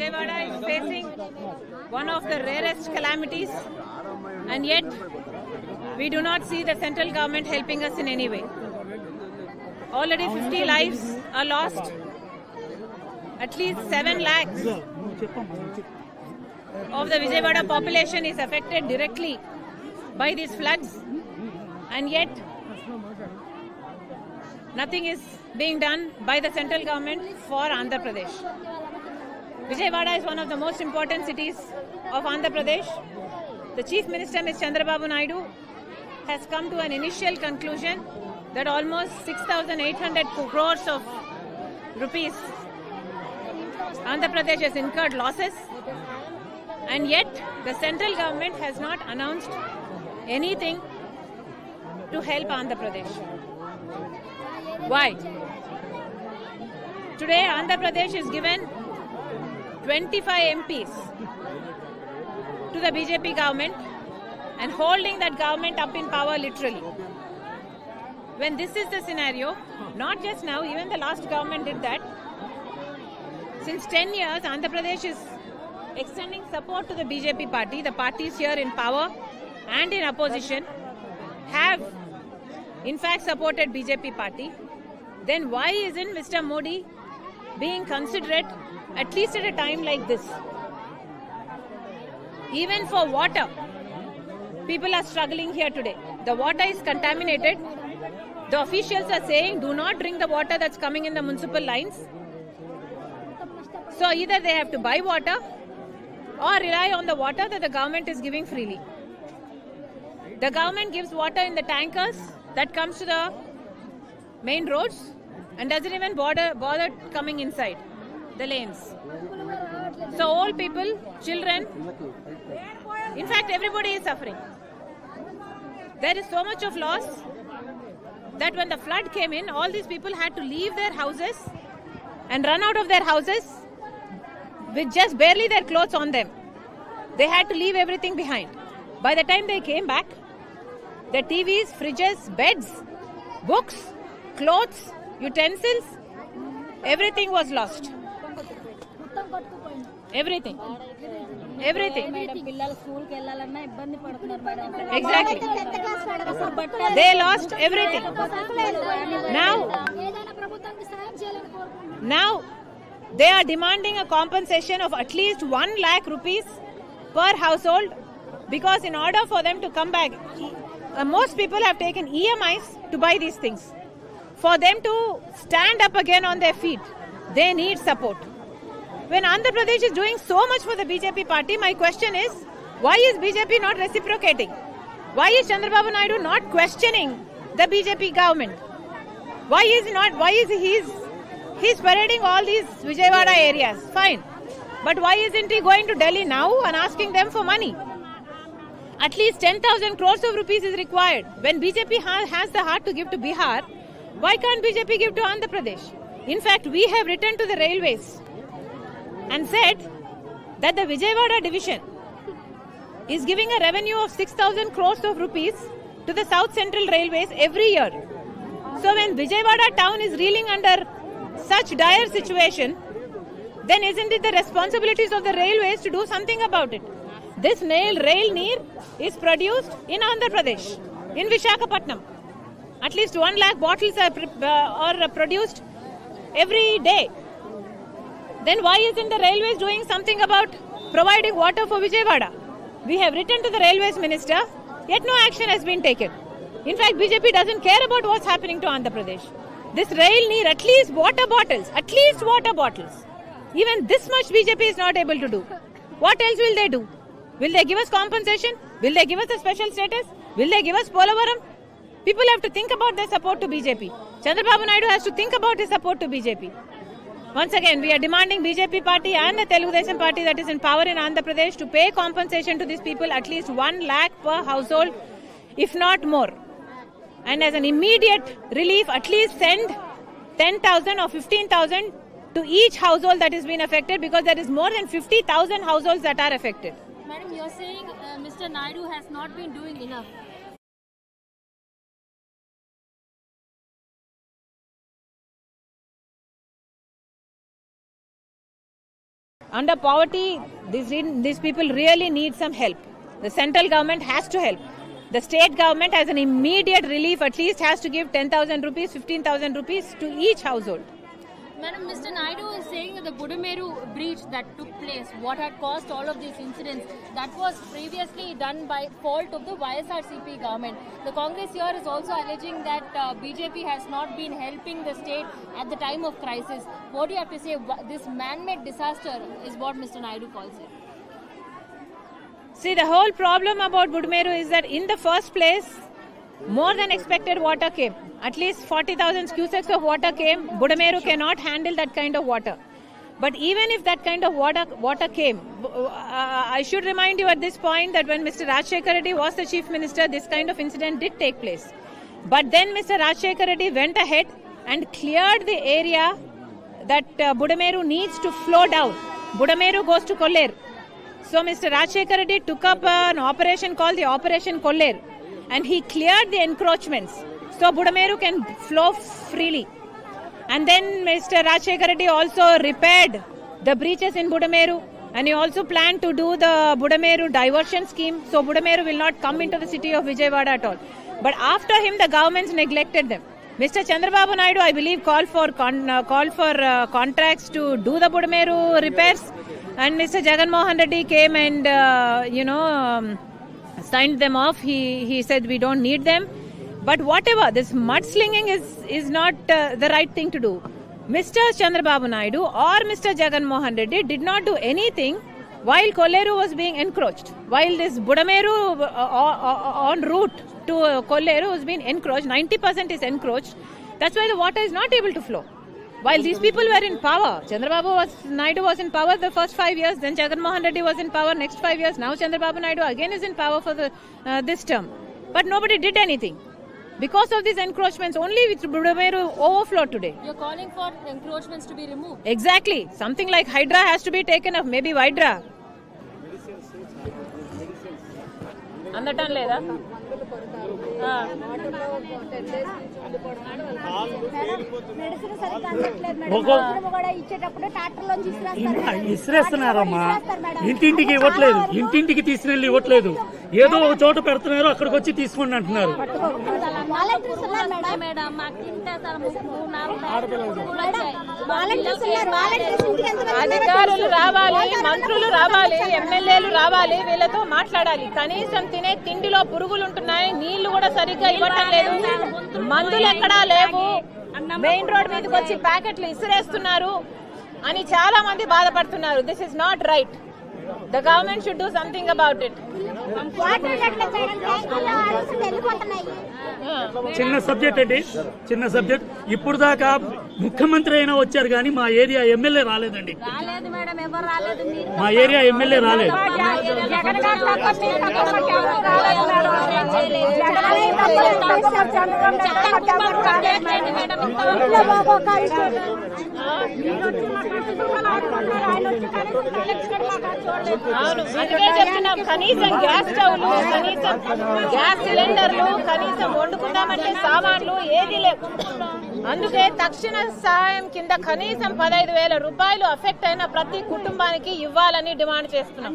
Vijayawada is facing one of the rarest calamities, and yet we do not see the central government helping us in any way. Already 50 lives are lost. At least 7 lakhs of the Vijayawada population is affected directly by these floods, and yet nothing is being done by the central government for Andhra Pradesh. Vijayawada is one of the most important cities of Andhra Pradesh. The Chief Minister, Ms. Chandrababu Naidu, has come to an initial conclusion that almost 6,800 crores of rupees Andhra Pradesh has incurred losses, and yet the central government has not announced anything to help Andhra Pradesh. Why? Today Andhra Pradesh is given 25 MPs to the BJP government and holding that government up in power literally. When this is the scenario, not just now, even the last government did that. Since 10 years, Andhra Pradesh is extending support to the BJP party. The parties here in power and in opposition have in fact supported BJP party. Then why isn't Mr. Modi being considerate at least at a time like this? Even for water, people are struggling here today. The water is contaminated. The officials are saying do not drink the water that's coming in the municipal lines. So either they have to buy water or rely on the water that the government is giving freely. The government gives water in the tankers that comes to the main roads and doesn't even bother coming inside the lanes. So old people, children, in fact everybody is suffering. There is so much of loss that when the flood came in, all these people had to leave their houses and run out of their houses with just barely their clothes on them. They had to leave everything behind. By the time they came back, their TVs, fridges, beds, books, clothes, utensils, everything was lost. Everything. Everything. Exactly. They lost everything. Now they are demanding a compensation of at least 1 lakh rupees per household, because in order for them to come back, most people have taken EMIs to buy these things. For them to stand up again on their feet, they need support. When Andhra Pradesh is doing so much for the BJP party, my question is, why is BJP not reciprocating? Why is Chandrababu Naidu not questioning the BJP government? Why is he's parading all these Vijayawada areas? Fine. But why isn't he going to Delhi now and asking them for money? At least 10,000 crores of rupees is required. When BJP has the heart to give to Bihar, why can't BJP give to Andhra Pradesh? In fact, we have written to the railways and said that the Vijayawada division is giving a revenue of 6,000 crores of rupees to the South Central Railways every year. So when Vijayawada town is reeling under such dire situation, then isn't it the responsibilities of the railways to do something about it? This rail neer is produced in Andhra Pradesh, in Visakhapatnam. At least 1 lakh bottles are produced every day. Then why isn't the railways doing something about providing water for Vijayawada? We have written to the railways minister, yet no action has been taken. In fact, BJP doesn't care about what's happening to Andhra Pradesh. This rail near at least water bottles. Even this much BJP is not able to do. What else will they do? Will they give us compensation? Will they give us a special status? Will they give us Polavaram? People have to think about their support to BJP. Chandrababu Naidu has to think about his support to BJP. Once again, we are demanding BJP party and the Telugu Desam party that is in power in Andhra Pradesh to pay compensation to these people, at least 1 lakh per household, if not more. And as an immediate relief, at least send 10,000 or 15,000 to each household that has been affected, because there is more than 50,000 households that are affected. Madam, you are saying Mr. Naidu has not been doing enough. under poverty. These people really need some help. The central government has to help. The state government, as an immediate relief, at least has to give 10,000 rupees, 15,000 rupees to each household. Madam, Mr. Naidu is saying that the Budameru breach that took place, what had caused all of these incidents, that was previously done by fault of the YSRCP government. The Congress here is also alleging that BJP has not been helping the state at the time of crisis. What do you have to say? This man-made disaster is what Mr. Naidu calls it. See, the whole problem about Budameru is that in the first place, more than expected water came. At least 40,000 cusecs of water came. Budameru cannot handle that kind of water. But even if that kind of water came, I should remind you at this point that when Mr. Rajshekhar Reddy was the chief minister, this kind of incident did take place. But then Mr. Rajshekhar Reddy went ahead and cleared the area that Budameru needs to flow down. Budameru goes to Kolleru. So Mr. Rajshekhar Reddy took up an operation called the Operation Kolleru, and he cleared the encroachments so Budameru can flow freely. And then Mr. Rajshekhar Reddy also repaired the breaches in Budameru, and he also planned to do the Budameru diversion scheme, so Budameru will not come into the city of Vijayawada at all. But after him, the governments neglected them. Mr. Chandrababu Naidu, I believe, called for contracts to do the Budameru repairs, and Mr. Jagan Mohan Reddy came and signed them off. He said we don't need them. But whatever, this mudslinging is not the right thing to do. Mr. Chandrababu Naidu or Mr. Jagan Mohan Reddy did not do anything while Kolleru was being encroached. While this Budameru en route to Kolleru was being encroached, 90% is encroached. That's why the water is not able to flow. While these people were in power, Chandrababu Naidu was in power the first 5 years, then Jagan Mohan Reddy was in power next 5 years, now Chandrababu Naidu again is in power for this term. But nobody did anything. Because of these encroachments, only with Budameru overflowed today. You're calling for encroachments to be removed. Exactly. Something like Hydra has to be taken off, maybe Hydra. అందటం లేదా ఇసిరేస్తున్నారమ్మా. ఇంటింటికి ఇవ్వట్లేదు, ఇంటింటికి తీసుకెళ్ళి ఇవ్వట్లేదు, ఏదో ఒక చోట పెడుతున్నారు, అక్కడికి వచ్చి తీసుకోండి అంటున్నారు. అధికారులు రావాలి, మంత్రులు రావాలి, ఎమ్మెల్యేలు రావాలి, వీళ్ళతో మాట్లాడాలి. కనీసం తినే తిండిలో పురుగులు ఉంటున్నాయి, నీళ్లు కూడా సరిగ్గా ఇవ్వటం లేదు, మందులు ఎక్కడా లేవు, మెయిన్ రోడ్ మీదకి వచ్చి ప్యాకెట్లు ఇసిరేస్తున్నారు అని చాలా మంది బాధపడుతున్నారు. This is not right. The government should do something about it. చిన్న సబ్జెక్ట్ అండి, చిన్న సబ్జెక్ట్. ఇప్పుడు దాకా ముఖ్యమంత్రి అయినా వచ్చారు కానీ మా ఏరియా ఎమ్మెల్యే రాలేదండి. మా ఏరియా ఎమ్మెల్యే రాలేదు. అందుకే చెప్తున్నాం, కనీసం గ్యాస్ స్టవ్లు, కనీసం గ్యాస్ సిలిండర్లు, కనీసం వండుకుందామంటే సామాన్లు ఏది లేవు. అందుకే తక్షణ సహాయం కింద కనీసం 15,000 రూపాయలు అఫెక్ట్ అయిన ప్రతి కుటుంబానికి ఇవ్వాలని డిమాండ్ చేస్తున్నాం.